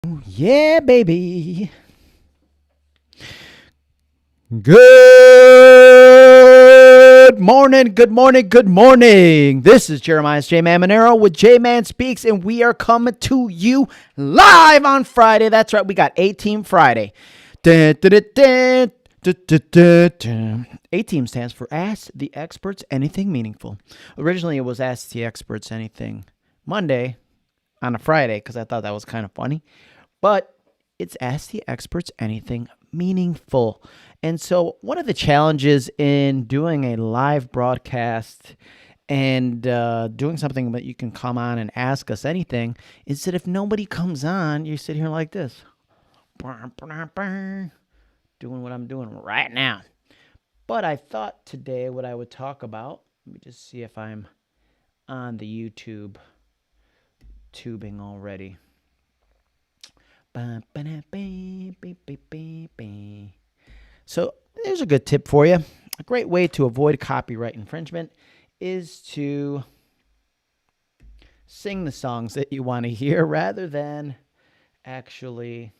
Yeah, baby. Good morning, good morning, good morning. This is Jeremiah's JMan with JMan Speaks, and we are coming to you live on Friday. That's right, we got A-Team Friday. Dun, dun, dun, dun, dun, dun, dun, dun. A-Team stands for Ask the Experts Anything Meaningful. Originally, it was Ask the Experts Anything Monday on a Friday because I thought that was kind of funny. But it's Ask the Experts Anything Meaningful. And so, one of the challenges in doing a live broadcast and doing something that you can come on and ask us anything is that if nobody comes on, you sit here like this, doing what I'm doing right now. But I thought today what I would talk about, let me just see if I'm on the YouTube tubing already. So there's a good tip for you. A great way to avoid copyright infringement is to sing the songs that you want to hear rather than actually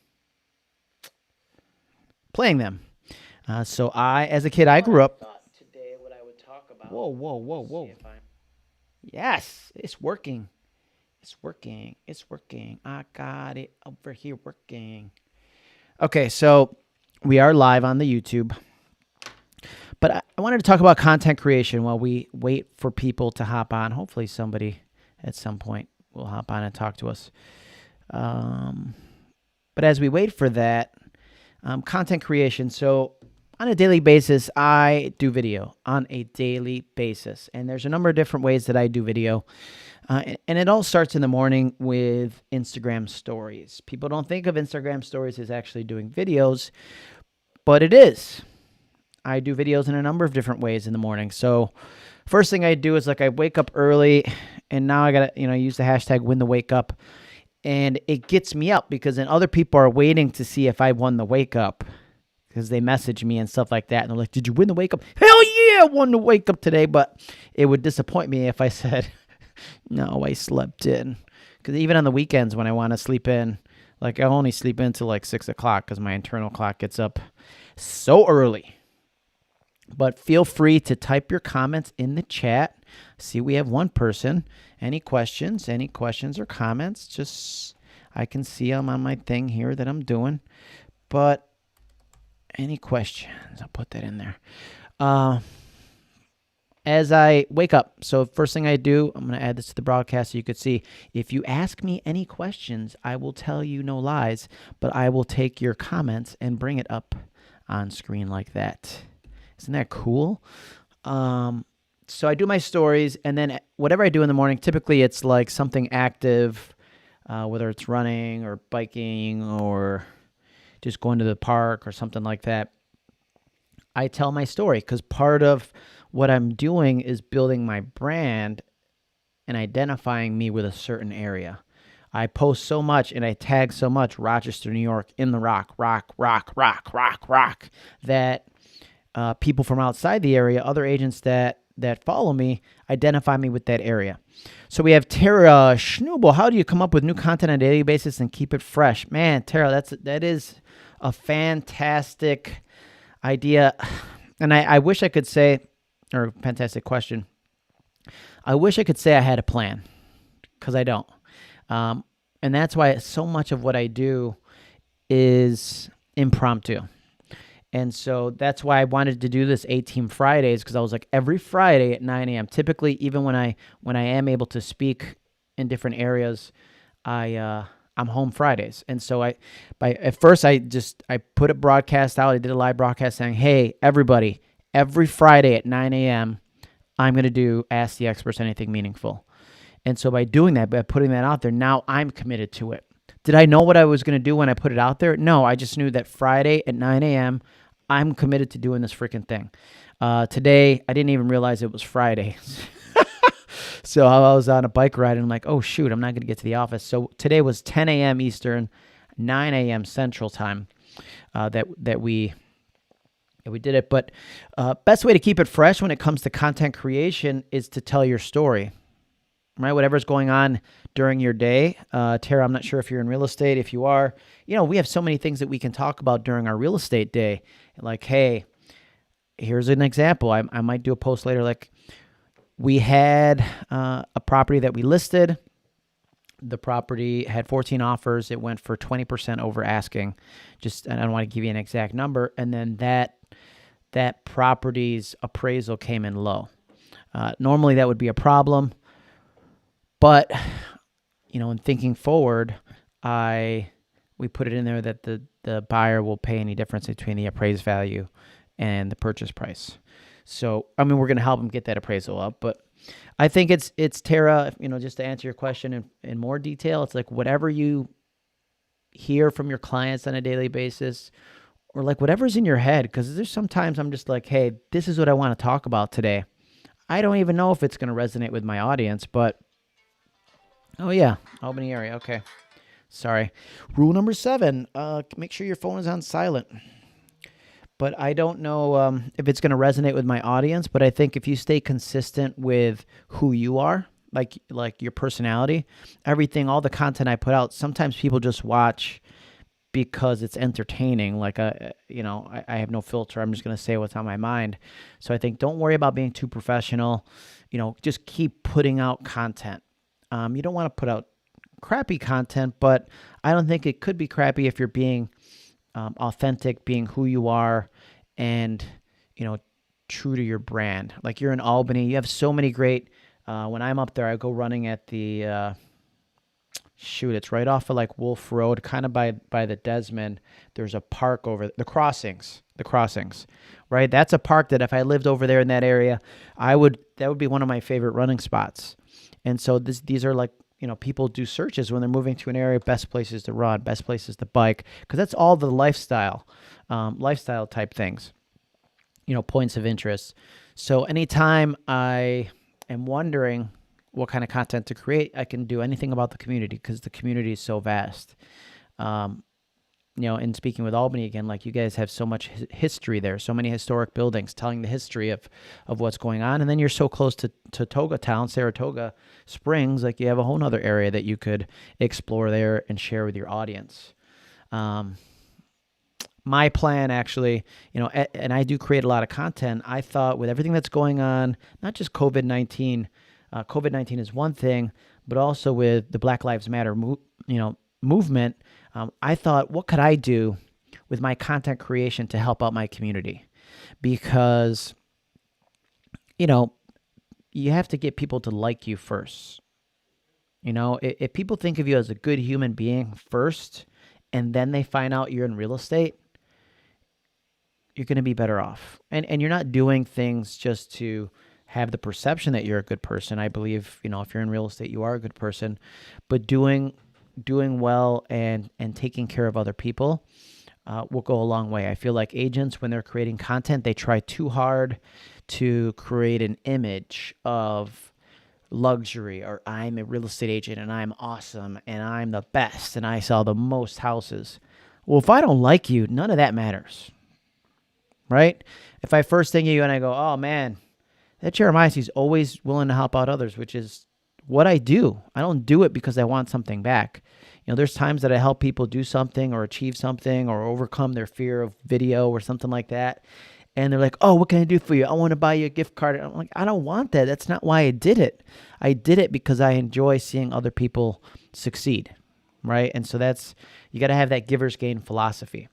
playing them. So as a kid, I grew up. Today, what I would talk about. Whoa, whoa, whoa, whoa. Yes, it's working. It's working. It's working. I got it over here working. Okay, so we are live on the YouTube. But I wanted to talk about content creation while we wait for people to hop on. Hopefully somebody at some point will hop on and talk to us. But as we wait for that, content creation. So on a daily basis, I do video on a daily basis. And there's a number of different ways that I do video. And it all starts in the morning with Instagram stories. People don't think of Instagram stories as actually doing videos, but it is. I do videos in a number of different ways in the morning. So first thing I do is I wake up early, and now I got to use the hashtag win the wake up. And it gets me up because then other people are waiting to see if I won the wake up because they message me and stuff like that. And they're like, did you win the wake up? Hell yeah, I won the wake up today. But it would disappoint me if I said, no, I slept in. Because even on the weekends when I want to sleep in, I only sleep in until 6 o'clock because my internal clock gets up so early. But feel free to type your comments in the chat. See, we have one person. Any questions or comments? Just, I can see them on my thing here that I'm doing. But any questions? I'll put that in there. As I wake up, so first thing I do, I'm going to add this to the broadcast so you could see. If you ask me any questions, I will tell you no lies, but I will take your comments and bring it up on screen like that. Isn't that cool? So I do my stories, and then whatever I do in the morning, typically it's something active, whether it's running or biking or just going to the park or something like that. I tell my story because part of what I'm doing is building my brand and identifying me with a certain area. I post so much and I tag so much Rochester, New York, in the rock, that people from outside the area, other agents that follow me, identify me with that area. So we have Tara Schnubel. How do you come up with new content on a daily basis and keep it fresh? Man, Tara, that is a fantastic idea. And I wish I could say, or fantastic question. I wish I could say I had a plan because I don't. And that's why so much of what I do is impromptu. And so that's why I wanted to do this A-Team Fridays because I was every Friday at 9 a.m. Typically, even when I am able to speak in different areas, I'm home Fridays. And so at first I put a broadcast out. I did a live broadcast saying, hey, everybody, every Friday at 9 a.m., I'm going to do Ask the Experts Anything Meaningful. And so by doing that, by putting that out there, now I'm committed to it. Did I know what I was going to do when I put it out there? No, I just knew that Friday at 9 a.m., I'm committed to doing this freaking thing. Today, I didn't even realize it was Friday. So I was on a bike ride, and I'm like, oh, shoot, I'm not going to get to the office. So today was 10 a.m. Eastern, 9 a.m. Central Time that we did it. But best way to keep it fresh when it comes to content creation is to tell your story. right? Whatever's going on during your day. Tara, I'm not sure if you're in real estate. If you are, we have so many things that we can talk about during our real estate day. Like, hey, here's an example. I might do a post later. Like, we had a property that we listed. The property had 14 offers. It went for 20% over asking. I don't want to give you an exact number. And then that property's appraisal came in low. Normally that would be a problem, but in thinking forward, we put it in there that the buyer will pay any difference between the appraised value and the purchase price. So, we're going to help them get that appraisal up, but I think it's Tara, just to answer your question in more detail, it's like whatever you hear from your clients on a daily basis, or like whatever's in your head, because there's sometimes I'm just like, hey, this is what I want to talk about today. I don't even know if it's going to resonate with my audience, but oh yeah, Albany area. Okay. Sorry. Rule number 7, make sure your phone is on silent. But I don't know if it's going to resonate with my audience, but I think if you stay consistent with who you are, like your personality, everything, all the content I put out, sometimes people just watch because it's entertaining. Like, I have no filter. I'm just going to say what's on my mind. So I think don't worry about being too professional. Just keep putting out content. You don't want to put out crappy content, but I don't think it could be crappy if you're being authentic, being who you are, and true to your brand. Like, you're in Albany, you have so many great. When I'm up there, I go running at the it's right off of like Wolf Road, kind of by the Desmond. There's a park over the crossings, right? That's a park that if I lived over there in that area, that would be one of my favorite running spots. And so these are like, people do searches when they're moving to an area, best places to run, best places to bike, because that's all the lifestyle type things, points of interest. So anytime I am wondering what kind of content to create, I can do anything about the community because the community is so vast. In speaking with Albany again, like, you guys have so much history there, so many historic buildings telling the history of what's going on. And then you're so close to Toga Town, Saratoga Springs, like you have a whole nother area that you could explore there and share with your audience. My plan actually, and I do create a lot of content. I thought with everything that's going on, not just COVID-19, COVID-19 is one thing, but also with the Black Lives Matter movement, I thought, what could I do with my content creation to help out my community? Because, you have to get people to like you first. If people think of you as a good human being first, and then they find out you're in real estate, you're going to be better off. And you're not doing things just to have the perception that you're a good person. I believe, if you're in real estate, you are a good person, but doing well and taking care of other people will go a long way. I feel like agents, when they're creating content, they try too hard to create an image of luxury, or I'm a real estate agent and I'm awesome and I'm the best and I sell the most houses. Well, if I don't like you, none of that matters, right? If I first think of you and I go, oh man, that Jeremiah, he's always willing to help out others, which is what I do. I don't do it because I want something back. There's times that I help people do something or achieve something or overcome their fear of video or something like that. And they're like, oh, what can I do for you? I want to buy you a gift card. And I'm like, I don't want that. That's not why I did it. I did it because I enjoy seeing other people succeed, right? And so you got to have that giver's gain philosophy.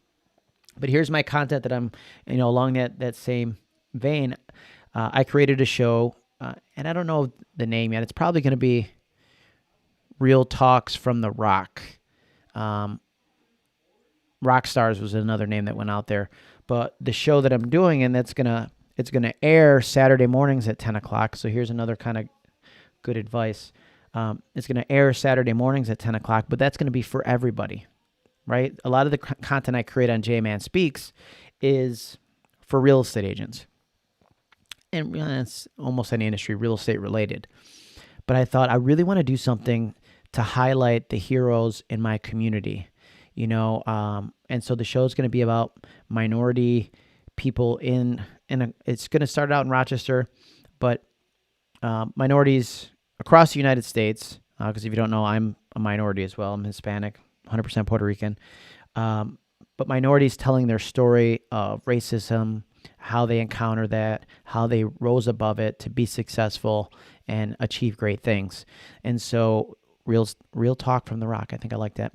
But here's my content that I'm, along that same vein. I created a show, and I don't know the name yet. It's probably going to be Real Talks from the Rock. Rock Stars was another name that went out there. But the show that I'm doing, and it's gonna air Saturday mornings at 10 o'clock. So here's another kind of good advice. It's gonna air Saturday mornings at 10 o'clock, but that's gonna be for everybody, right? A lot of the content I create on JMan Speaks is for real estate agents. And it's almost any industry, real estate related. But I thought I really want to do something to highlight the heroes in my community, and so the show is going to be about minority people it's going to start out in Rochester, but minorities across the United States, because if you don't know, I'm a minority as well. I'm Hispanic, 100% Puerto Rican. But minorities telling their story of racism, how they encounter that, how they rose above it to be successful and achieve great things. And so, real talk from the Rock. I think I like that.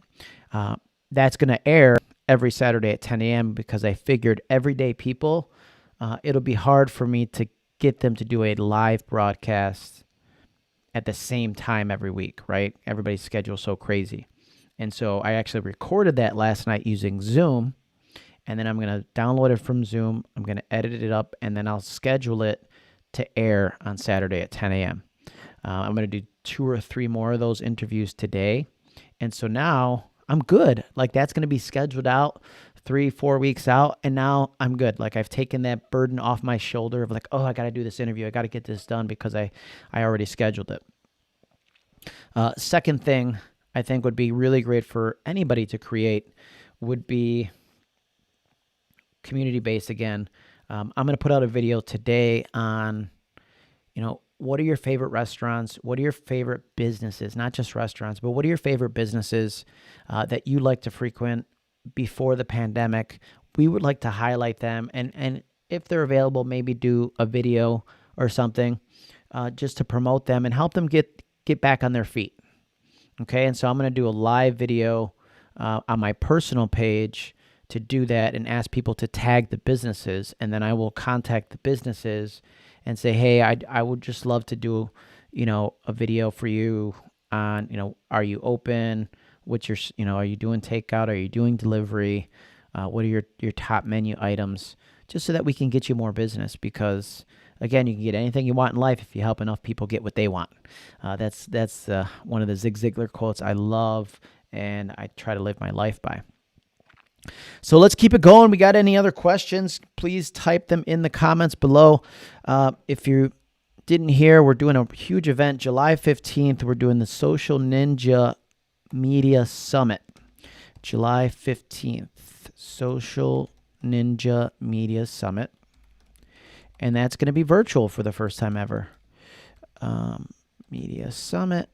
That's going to air every Saturday at 10 a.m. because I figured everyday people, it'll be hard for me to get them to do a live broadcast at the same time every week, right? Everybody's schedule is so crazy. And so I actually recorded that last night using Zoom, and then I'm going to download it from Zoom. I'm going to edit it up, and then I'll schedule it to air on Saturday at 10 a.m. I'm going to do 2 or 3 more of those interviews today. And so now I'm good. Like that's going to be scheduled out 3-4 weeks out. And now I'm good. Like I've taken that burden off my shoulder of like, oh, I got to do this interview. I got to get this done because I already scheduled it. Second thing I think would be really great for anybody to create would be community-based again. I'm going to put out a video today on, what are your favorite restaurants? What are your favorite businesses? Not just restaurants, but what are your favorite businesses that you like to frequent before the pandemic? We would like to highlight them. And if they're available, maybe do a video or something just to promote them and help them get back on their feet. Okay, and so I'm going to do a live video on my personal page to do that and ask people to tag the businesses, and then I will contact the businesses and say, hey, I would just love to do, a video for you on, are you open? What's your, are you doing takeout? Are you doing delivery? What are your top menu items? Just so that we can get you more business because, again, you can get anything you want in life if you help enough people get what they want. That's one of the Zig Ziglar quotes I love and I try to live my life by. So let's keep it going. We got any other questions? Please type them in the comments below. If you didn't hear, we're doing a huge event July 15th. We're doing the Social Ninja Media Summit. July 15th, Social Ninja Media Summit. And that's going to be virtual for the first time ever. Media Summit.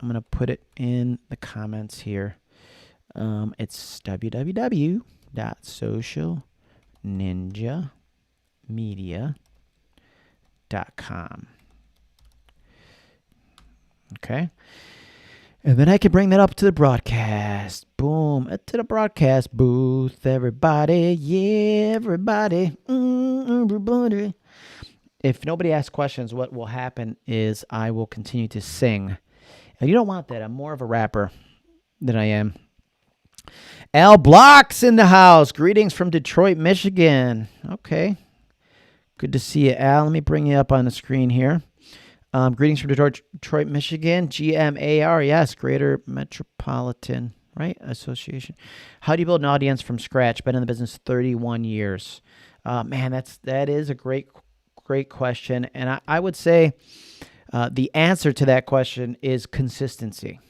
I'm going to put it in the comments here. It's www.socialninjamedia.com. Okay. And then I can bring that up to the broadcast. Boom. To the broadcast booth. Everybody. Yeah, everybody. Everybody. If nobody asks questions, what will happen is I will continue to sing. And you don't want that. I'm more of a rapper than I am. Al Block's in the house. Greetings from Detroit, Michigan. Okay. Good to see you, Al. Let me bring you up on the screen here. Greetings from Detroit, Michigan. GMAR, yes, Greater Metropolitan, right? Association. How do you build an audience from scratch? Been in the business 31 years. Man, that is a great question. And I would say the answer to that question is consistency.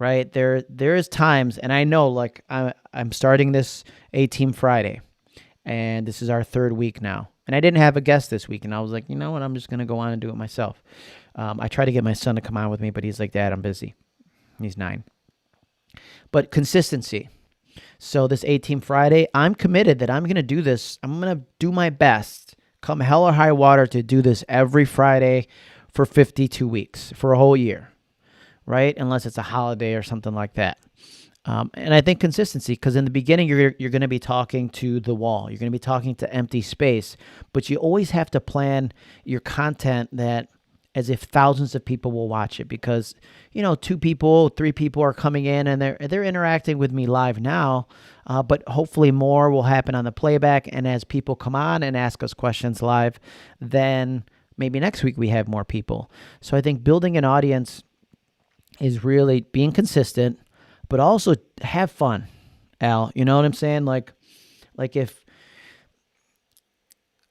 Right? There is times, and I know like I'm starting this A-Team Friday, and this is our 3rd week now. And I didn't have a guest this week, and I was like, you know what? I'm just going to go on and do it myself. I try to get my son to come on with me, but he's like, Dad, I'm busy. He's 9. But consistency. So this A-Team Friday, I'm committed that I'm going to do this. I'm going to do my best, come hell or high water, to do this every Friday for 52 weeks, for a whole year. Right? Unless it's a holiday or something like that. And I think consistency, because in the beginning, you're going to be talking to the wall. You're going to be talking to empty space. But you always have to plan your content that as if thousands of people will watch it. Because, 2 people, 3 people are coming in and they're interacting with me live now. But hopefully more will happen on the playback. And as people come on and ask us questions live, then maybe next week we have more people. So I think building an audience is really being consistent, but also have fun, Al. You know what I'm saying? Like if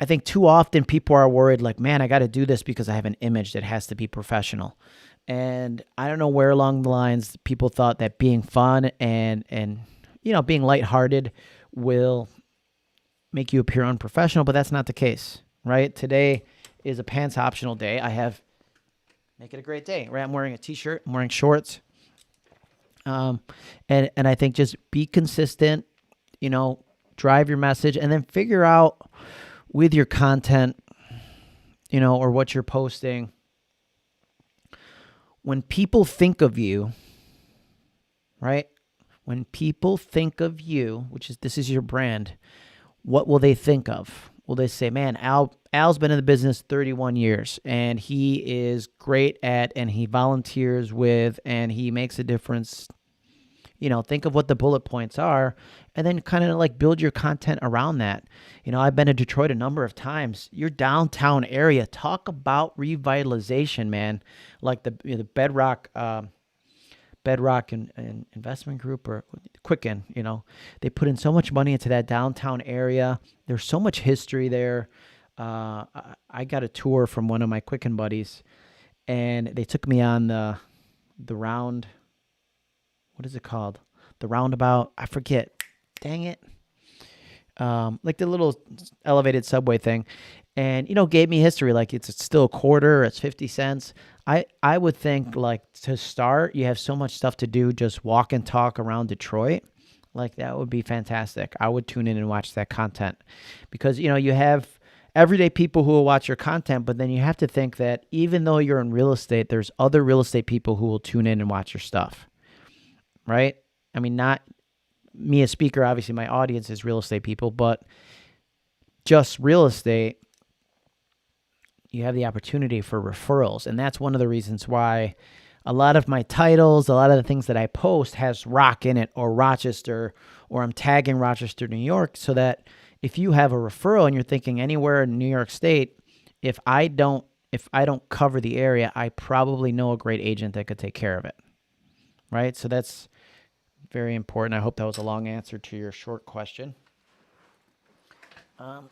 I think too often people are worried, like, man, I got to do this because I have an image that has to be professional. And I don't know where along the lines people thought that being fun and being lighthearted will make you appear unprofessional, but that's not the case, right? Today is a pants optional day. I have Make it a great day, right? I'm wearing a t-shirt, I'm wearing shorts. And I think just be consistent, drive your message, and then figure out with your content, or what you're posting, when people think of you, right? When people think of you, this is your brand, what will they think of? Will they say, man, Al's been in the business 31 years and he is great at, and he volunteers with, and he makes a difference. Think of what the bullet points are and then kind of like build your content around that. I've been to Detroit a number of times. Your downtown area, talk about revitalization, man. Like the Bedrock and Investment Group or Quicken, they put in so much money into that downtown area. There's so much history there. I got a tour from one of my Quicken buddies, and they took me on the round. What is it called? The roundabout. I forget. Dang it. Like the little elevated subway thing. And, gave me history. Like it's still a quarter. It's 50 cents. I would think like to start, you have so much stuff to do. Just walk and talk around Detroit. Like that would be fantastic. I would tune in and watch that content because, you have everyday people who will watch your content, but then you have to think that even though you're in real estate, there's other real estate people who will tune in and watch your stuff. Right? I mean, not me as speaker, obviously my audience is real estate people, but just real estate, you have the opportunity for referrals. And that's one of the reasons why a lot of my titles, a lot of the things that I post has Rock in it or Rochester, or I'm tagging Rochester, New York, so that if you have a referral and you're thinking anywhere in New York State, if I don't cover the area, I probably know a great agent that could take care of it. Right? So that's very important. I hope that was a long answer to your short question. And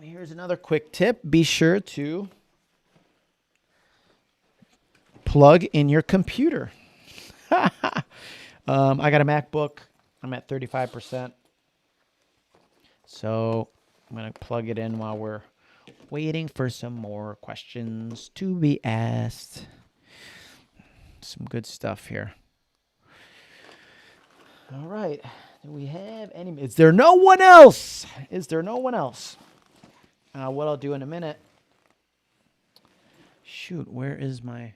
here's another quick tip. Be sure to plug in your computer. I got a MacBook. I'm at 35%. So I'm going to plug it in while we're waiting for some more questions to be asked. Some good stuff here. All right. Do we have any? Is there no one else? What I'll do in a minute. Shoot, where is my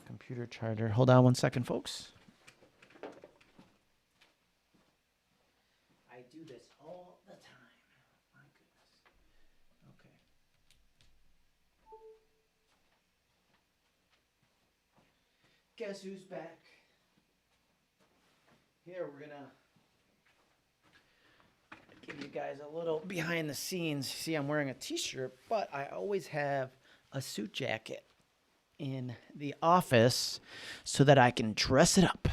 computer charger? Hold on one second, folks. I do this all the time. My goodness. Okay. Guess who's back? Here, we're going to give you guys a little behind the scenes. See, I'm wearing a t-shirt, but I always have a suit jacket in the office so that I can dress it up.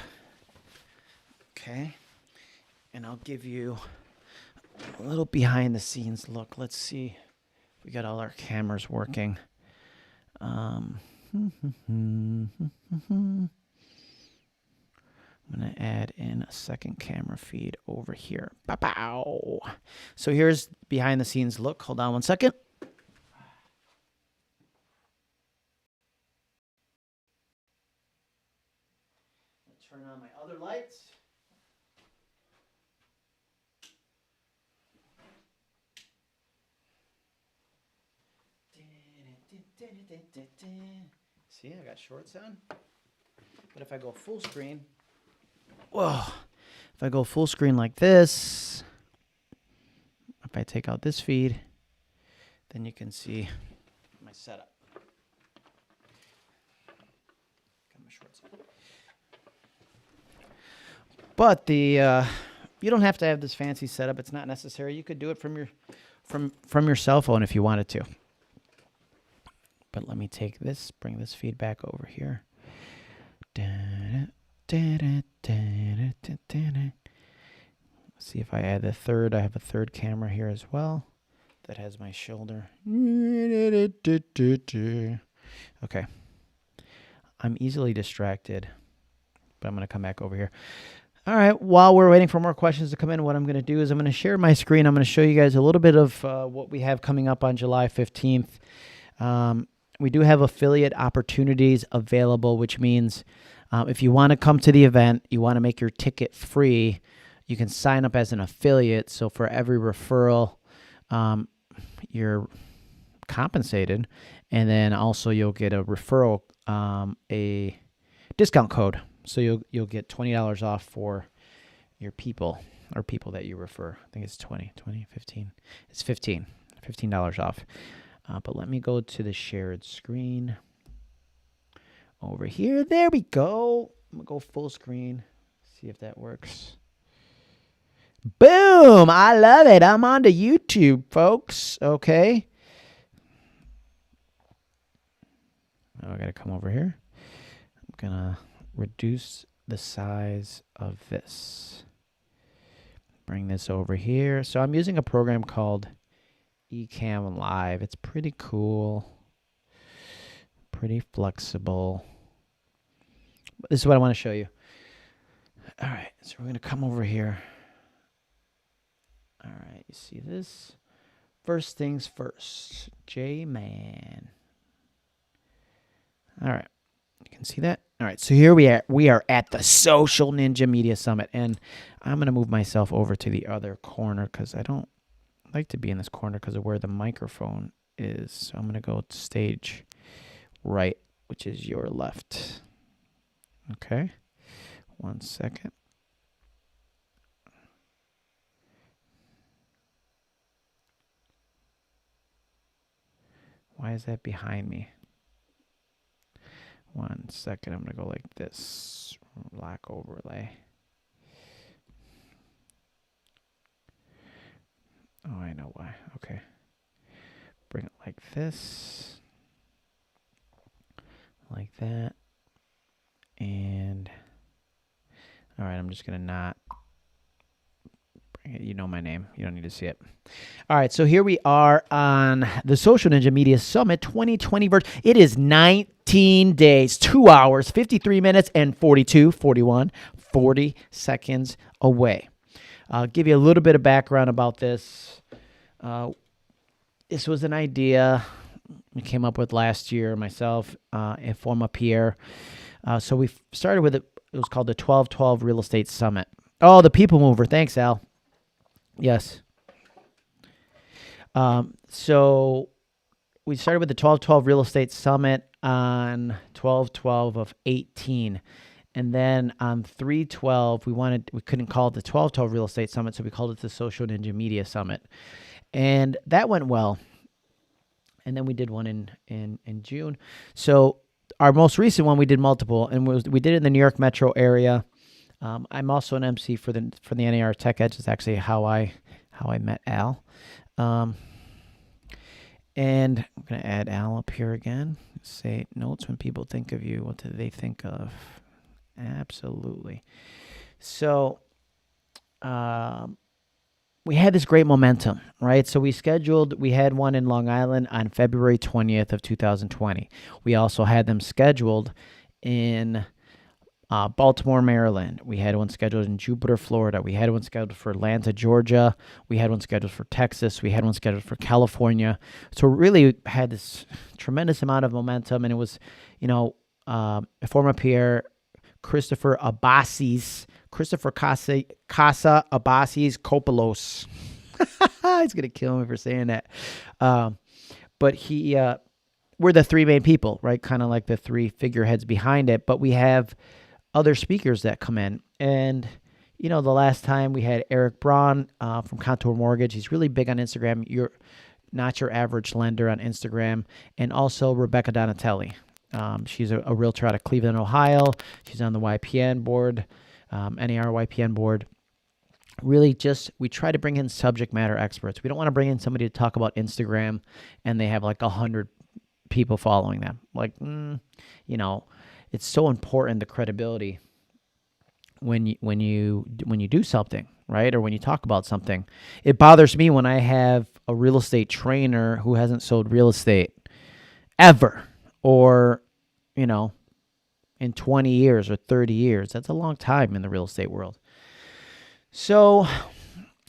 Okay? And I'll give you a little behind the scenes look. Let's see if we got all our cameras working. I'm going to add in a second camera feed over here. Pow! So here's behind the scenes look. Hold on one second. Turn on my other lights. See, I got shorts on. But if I go full screen, if I go full screen like this, if I take out this feed, then you can see my setup. Got my shorts on. But you don't have to have this fancy setup. It's not necessary. You could do it from your cell phone if you wanted to. But let me take this, bring this feedback over here. See if I add the third. I have a third camera here as well that has my shoulder. Okay. I'm easily distracted, but I'm going to come back over here. All right. While we're waiting for more questions to come in, what I'm going to do is I'm going to share my screen. I'm going to show you guys a little bit of what we have coming up on July 15th. We do have affiliate opportunities available, which means if you want to come to the event, you want to make your ticket free, you can sign up as an affiliate. So for every referral, you're compensated, and then also you'll get a referral, a discount code. So you'll get $20 off for your people or people that you refer. I think it's 15. It's $15 off. But let me go to the shared screen over here. There we go. I'm going to go full screen. See if that works. Boom! I love it. I'm on to YouTube, folks. Okay. Oh, I got to come over here. I'm going to reduce the size of this. Bring this over here. So I'm using a program called Ecamm Live. It's pretty cool. Pretty flexible. This is what I want to show you. All right. So we're going to come over here. All right. You see this? First things first. JMan. All right. You can see that? All right, so here we are at the Social Ninja Media Summit, and I'm going to move myself over to the other corner because I don't like to be in this corner because of where the microphone is. So I'm going to go to stage right, which is your left. Okay, 1 second. Why is that behind me? 1 second, I'm going to go like this. Lock overlay. Oh, I know why. Okay. Bring it like this. Like that. And, all right, I'm just going to not bring it. You know my name. You don't need to see it. All right, so here we are on the Social Ninja Media Summit 2020 version. It is 19 days, 2 hours, 53 minutes, and 40 seconds away. I'll give you a little bit of background about this. This was an idea we came up with last year, myself and former Pierre. So we started with it. It was called the 1212 Real Estate Summit. Oh, the People Mover. Thanks, Al. Yes. So we started with the 1212 Real Estate Summit on 12/12 of 18. And then on 3/12, we couldn't call it the 1212 Real Estate Summit, so we called it the Social Ninja Media Summit. And that went well. And then we did one in June. So our most recent one, we did multiple, and we did it in the New York metro area. I'm also an MC for the NAR Tech Edge. It's actually how I met Al. And I'm going to add Al up here again. Say notes when people think of you. What do they think of? Absolutely. So we had this great momentum, right? So we had one in Long Island on February 20th of 2020. We also had them scheduled in Baltimore, Maryland. We had one scheduled in Jupiter, Florida. We had one scheduled for Atlanta, Georgia. We had one scheduled for Texas. We had one scheduled for California. So really had this tremendous amount of momentum, and it was, former Pierre, Christopher Casa Abbasi's Copolos. He's going to kill me for saying that. But we're the three main people, right? Kind of like the three figureheads behind it. But we have other speakers that come in. And, the last time we had Eric Braun from Contour Mortgage. He's really big on Instagram. You're not your average lender on Instagram. And also Rebecca Donatelli. She's a realtor out of Cleveland, Ohio. She's on the YPN board, NAR YPN board. Really we try to bring in subject matter experts. We don't want to bring in somebody to talk about Instagram and they have like 100 people following them. It's so important, the credibility when you do something, right? Or when you talk about something. It bothers me when I have a real estate trainer who hasn't sold real estate ever, or in 20 years or 30 years. That's a long time in the real estate world. So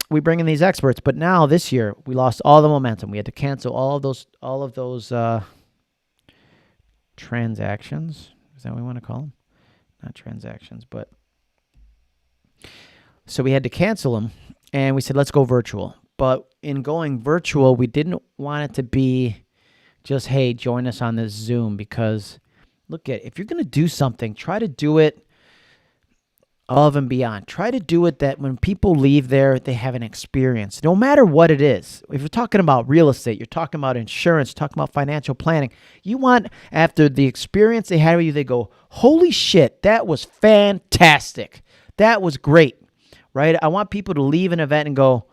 we bring in these experts, but now this year we lost all the momentum. We had to cancel all of those transactions. Is that what we want to call them? Not transactions, but so we had to cancel them, and we said, let's go virtual. But in going virtual, we didn't want it to be just, hey, join us on this Zoom, because if you're going to do something, try to do it above and beyond. Try to do it that when people leave there, they have an experience, no matter what it is. If you're talking about real estate, you're talking about insurance, talking about financial planning, you want, after the experience they had with you, they go, holy shit, that was fantastic. That was great, right? I want people to leave an event and go,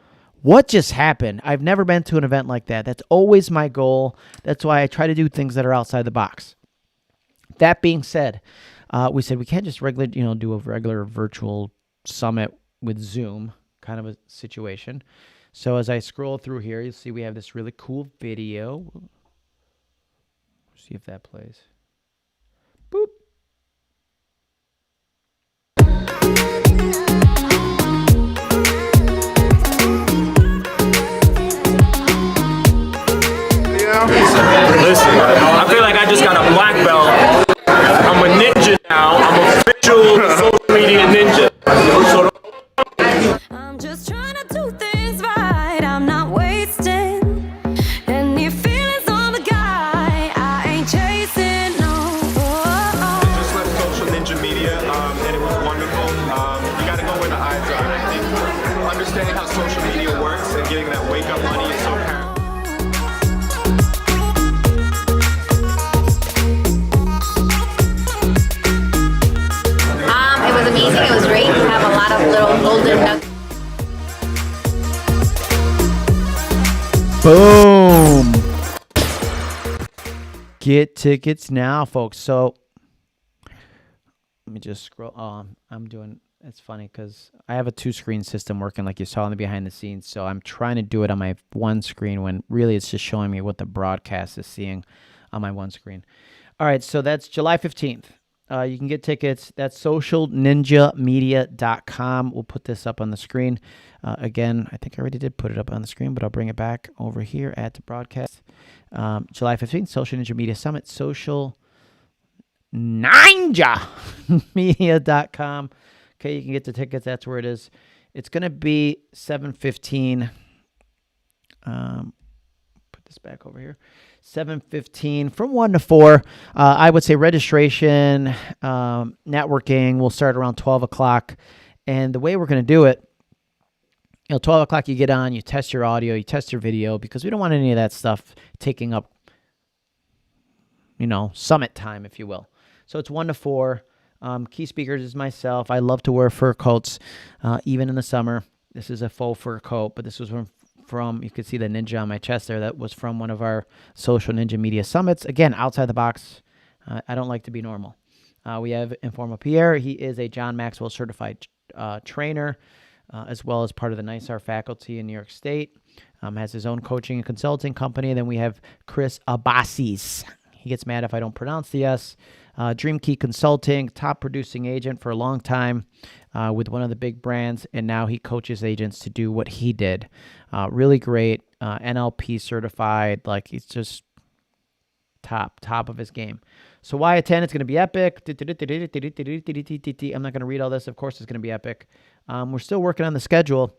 what just happened? I've never been to an event like that. That's always my goal. That's why I try to do things that are outside the box. That being said, we said we can't just do a regular virtual summit with Zoom kind of a situation. So as I scroll through here, you'll see we have this really cool video. See if that plays. Boop. Listen, I feel like I just got a black belt. I'm a ninja now. I'm a official social media ninja. So I'm just trying to do things right. I'm not wasting any feelings on the guy. I ain't chasing no. I just left social ninja media, and it was wonderful. You got to go where the eyes are. I think understanding how social media works and getting that wake up money is so paramount. Amazing. It was great. We have a lot of little golden nuggets. Boom. Get tickets now, folks. So let me just scroll. It's funny because I have a 2-screen system working like you saw in the behind the scenes. So I'm trying to do it on my one screen when really it's just showing me what the broadcast is seeing on my one screen. All right. So that's July 15th. You can get tickets. That's socialninjamedia.com. We'll put this up on the screen. Again, I think I already did put it up on the screen, but I'll bring it back over here at the broadcast. July 15th, Social Ninja Media Summit, socialninjamedia.com. Okay, you can get the tickets. That's where it is. It's going to be 7:15. Put this back over here. 7:15 from 1 to 4. I would say registration, networking will start around 12 o'clock. And the way we're going to do it, 12 o'clock you get on, you test your audio, you test your video, because we don't want any of that stuff taking up, summit time, if you will. So it's 1 to 4. Key speakers is myself. I love to wear fur coats, even in the summer. This is a faux fur coat, but this was from, you could see the ninja on my chest there. That was from one of our Social Ninja Media Summits. Again, outside the box. I don't like to be normal. We have Informa Pierre. He is a John Maxwell certified trainer, as well as part of the NISAR faculty in New York State. Has his own coaching and consulting company. Then we have Chris Abassis. He gets mad if I don't pronounce the S. Dream Key Consulting, top producing agent for a long time with one of the big brands, and now he coaches agents to do what he did. Really great, NLP certified, like he's just top of his game. So why attend? It's going to be epic. I'm not going to read all this. Of course it's going to be epic. We're still working on the schedule,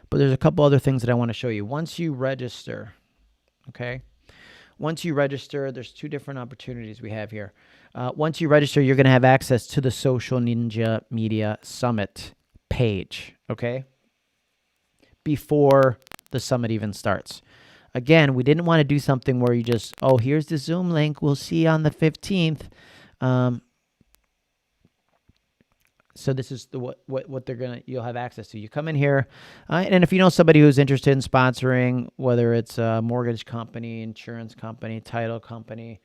but there's a couple other things that I want to show you. Once you register, there's 2 different opportunities we have here. Once you register, you're going to have access to the Social Ninja Media Summit page, before the summit even starts. Again, we didn't want to do something where you just, here's the Zoom link, we'll see you on the 15th. So this is what you'll have access to. You come in here, and if you know somebody who's interested in sponsoring, whether it's a mortgage company, insurance company, title company,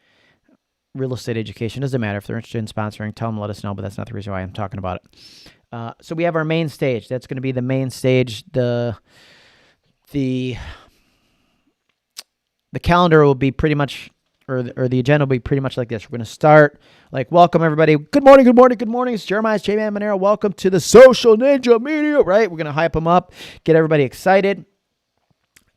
real estate education, doesn't matter. If they're interested in sponsoring, tell them, let us know, but that's not the reason why I'm talking about it. So we have our main stage. That's going to be the main stage. The calendar will be pretty much or the agenda will be pretty much like this. We're going to start like, welcome everybody. Good morning, good morning, good morning. It's Jeremiah, it's JMan Monero. Welcome to the Social Ninja Media, right? We're going to hype them up, get everybody excited,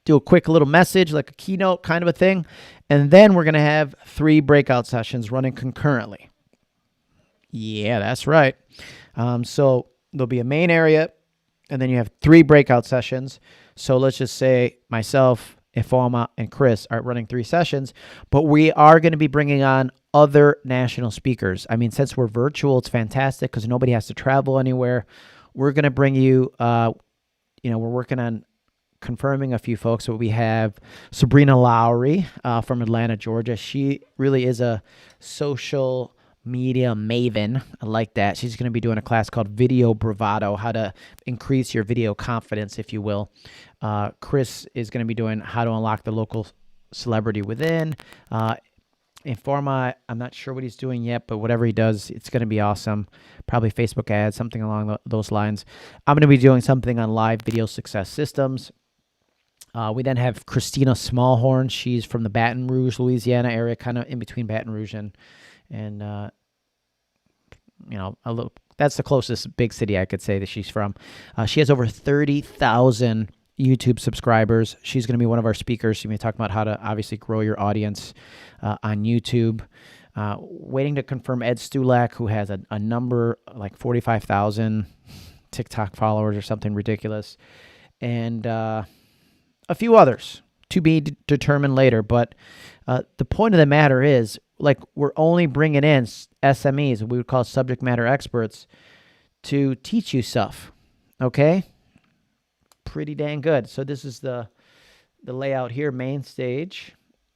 do a quick little message, like a keynote kind of a thing. And then we're going to have 3 breakout sessions running concurrently. Yeah, that's right. So there'll be a main area, and then you have 3 breakout sessions. So let's just say myself, Informa, and Chris are running 3 sessions, but we are going to be bringing on other national speakers. I mean, since we're virtual, it's fantastic because nobody has to travel anywhere. We're going to bring you, we're working on confirming a few folks. So we have Sabrina Lowry from Atlanta, Georgia. She really is a social media maven. I like that. She's going to be doing a class called Video Bravado, how to increase your video confidence, if you will. Chris is going to be doing how to unlock the local celebrity within. Informa, I'm not sure what he's doing yet, but whatever he does, it's going to be awesome. Probably Facebook ads, something along those lines. I'm going to be doing something on live video success systems. We then have Christina Smallhorn. She's from the Baton Rouge, Louisiana area, kind of in between Baton Rouge and that's the closest big city I could say that she's from. She has over 30,000 YouTube subscribers. She's going to be one of our speakers. She's going to be talking about how to obviously grow your audience on YouTube. Waiting to confirm Ed Stulak, who has a number like 45,000 TikTok followers or something ridiculous. And a few others to be determined later. But the point of the matter is, like, we're only bringing in SMEs, we would call subject matter experts, to teach you stuff. Okay? Pretty dang good. So this is the layout here, main stage.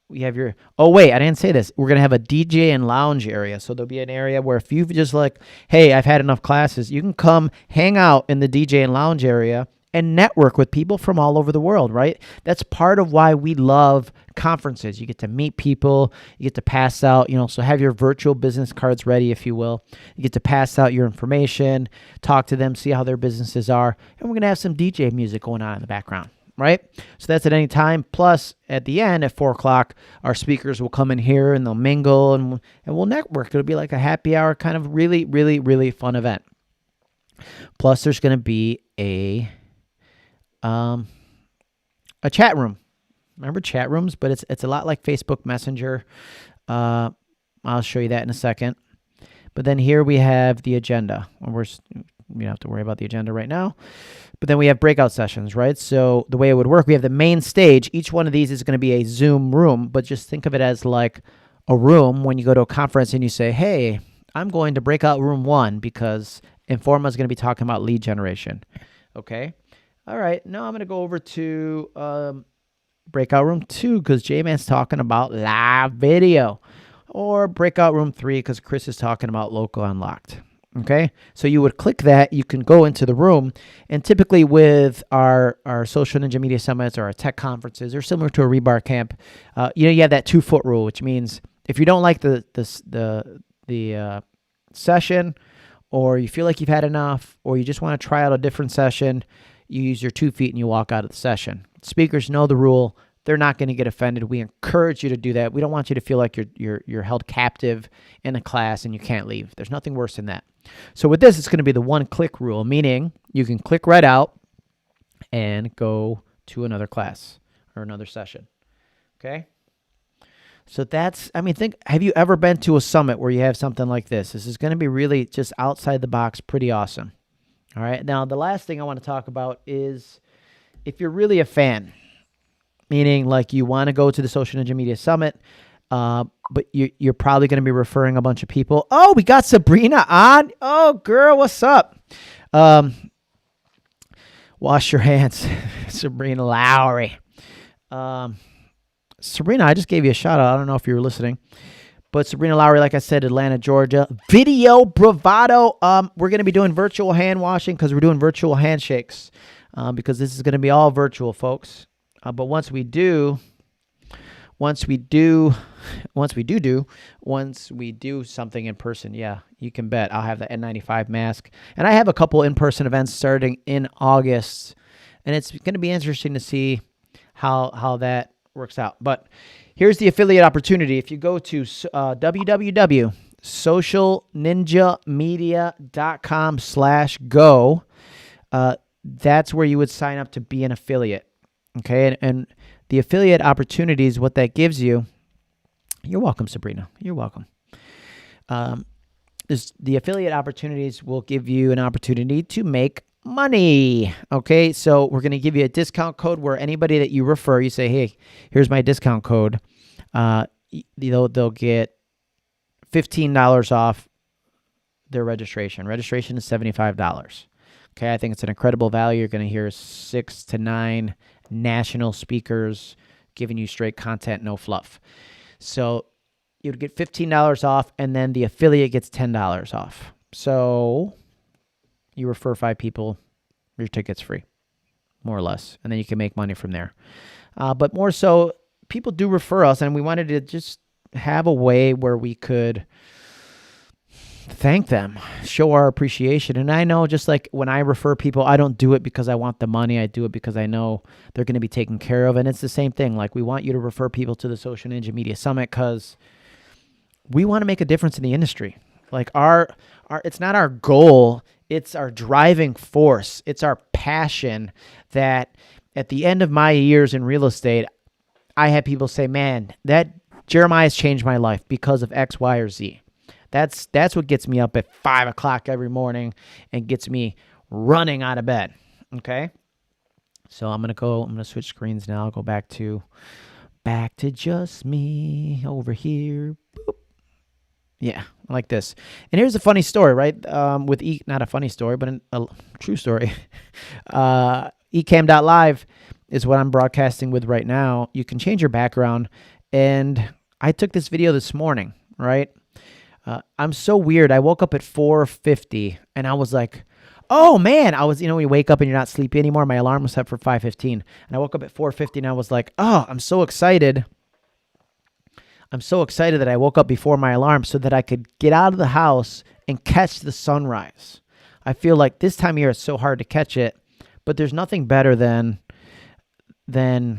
We have your, oh wait, I didn't say this. We're going to have a DJ and lounge area. So there'll be an area where if you've just like, hey, I've had enough classes, you can come hang out in the DJ and lounge area and network with people from all over the world, right? That's part of why we love conferences. You get to meet people, you get to pass out, so have your virtual business cards ready, if you will. You get to pass out your information, talk to them, see how their businesses are, and we're going to have some DJ music going on in the background, right? So that's at any time. Plus, at the end, at 4 o'clock, our speakers will come in here and they'll mingle and we'll network. It'll be like a happy hour, kind of really, really, really fun event. Plus, there's going to be a chat room. Remember chat rooms? But it's a lot like Facebook Messenger. I'll show you that in a second. But then here we have the agenda. We don't have to worry about the agenda right now. But then we have breakout sessions, right? So the way it would work, we have the main stage. Each one of these is going to be a Zoom room, but just think of it as like a room when you go to a conference and you say, hey, I'm going to breakout room 1 because Informa is going to be talking about lead generation. Okay? All right, now I'm going to go over to breakout room 2 because JMan's talking about live video, or breakout room 3 because Chris is talking about local unlocked. Okay, so you would click that. You can go into the room, and typically with our social ninja media summits or our tech conferences, or similar to a rebar camp, you have that 2-foot rule, which means if you don't like the session, or you feel like you've had enough, or you just want to try out a different session, you use your 2 feet and you walk out of the session. Speakers know the rule. They're not going to get offended. We encourage you to do that. We don't want you to feel like you're held captive in a class and you can't leave. There's nothing worse than that. So with this, it's going to be the 1-click rule, meaning you can click right out and go to another class or another session. Okay? So have you ever been to a summit where you have something like this? This is going to be really just outside the box, pretty awesome. All right. Now, the last thing I want to talk about is if you're really a fan, meaning like you want to go to the Social Ninja Media Summit, but you're probably going to be referring a bunch of people. Oh, we got Sabrina on. Oh, girl, what's up? Wash your hands, Sabrina Lowry. Sabrina, I just gave you a shout out. I don't know if you were listening. But Sabrina Lowry, like I said, Atlanta, Georgia. Video Bravado. We're going to be doing virtual hand washing because we're doing virtual handshakes because this is going to be all virtual, folks. But once we do something in person, yeah, you can bet I'll have the N95 mask. And I have a couple in-person events starting in August. And it's going to be interesting to see how that works out. But here's the affiliate opportunity. If you go to www.socialninjamedia.com/go, that's where you would sign up to be an affiliate. Okay. And the affiliate opportunities, what that gives you, you're welcome, Sabrina. You're welcome. The affiliate opportunities will give you an opportunity to make money. Okay, so we're going to give you a discount code where anybody that you refer, you say, hey, here's my discount code. They'll get $15 off their registration. Registration is $75. Okay, I think it's an incredible value. You're going to hear 6 to 9 national speakers giving you straight content, no fluff. So you'd get $15 off, and then the affiliate gets $10 off. So you refer 5 people, your ticket's free, more or less, and then you can make money from there. But more so, people do refer us, and we wanted to just have a way where we could thank them, show our appreciation. And I know, just like when I refer people, I don't do it because I want the money. I do it because I know they're going to be taken care of. And it's the same thing. Like, we want you to refer people to the Social Ninja Media Summit because we want to make a difference in the industry. Like, it's not our goal. It's our driving force. It's our passion that at the end of my years in real estate, I had people say, man, that Jeremiah's changed my life because of X, Y, or Z. That's what gets me up at 5 o'clock every morning and gets me running out of bed. Okay. So I'm going to switch screens now. I'll go back to just me over here. Boop. Yeah, like this. And here's a funny story, right? Not a funny story, but a true story. Ecamm.live is what I'm broadcasting with right now. You can change your background. And I took this video this morning, right? I'm so weird. I woke up at 4:50 and I was like, oh man, when you wake up and you're not sleepy anymore, my alarm was set for 5:15. And I woke up at 4:50 and I was like, oh, I'm so excited. I'm so excited that I woke up before my alarm so that I could get out of the house and catch the sunrise. I feel like this time of year it's so hard to catch it, but there's nothing better than that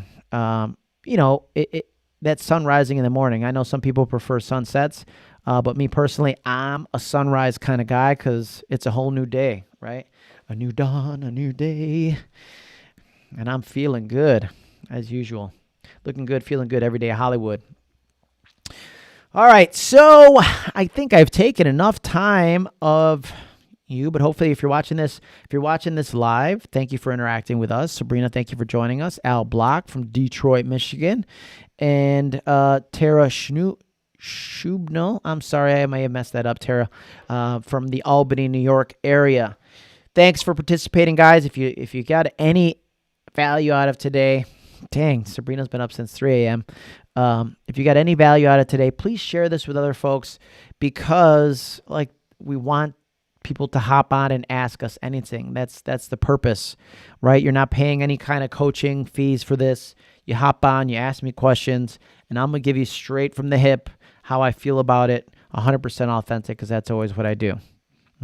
sun rising in the morning. I know some people prefer sunsets, but me personally, I'm a sunrise kind of guy because it's a whole new day, right? A new dawn, a new day. And I'm feeling good, as usual. Looking good, feeling good every day at Hollywood. All right, so I think I've taken enough time of you, but hopefully if you're watching this live, thank you for interacting with us. Sabrina, thank you for joining us. Al Block from Detroit, Michigan. And Tara Schubnell, I'm sorry, I may have messed that up, Tara, from the Albany, New York area. Thanks for participating, guys. If you got any value out of today, dang, Sabrina's been up since 3 a.m. If you got any value out of today, please share this with other folks because we want people to hop on and ask us anything. That's the purpose, right? You're not paying any kind of coaching fees for this. You hop on, you ask me questions, and I'm going to give you straight from the hip how I feel about it, 100% authentic, because that's always what I do.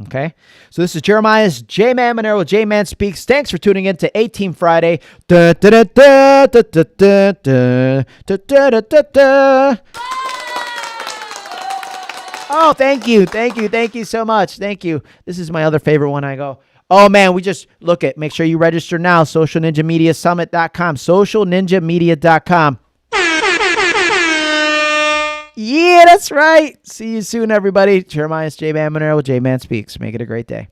Okay? So this is Jeremiah's JMan Monero with JMan Speaks. Thanks for tuning in to A-Team Friday. Da, da, da, da, da, da, da, da, da, da, da, da. Oh, thank you so much. Thank you. This is my other favorite one. I go, oh man, make sure you register now. SocialNinjaMediaSummit.com. SocialNinjaMedia.com. Yeah, that's right. See you soon, everybody. Jeremiah's JMan Monero with JMan Speaks. Make it a great day.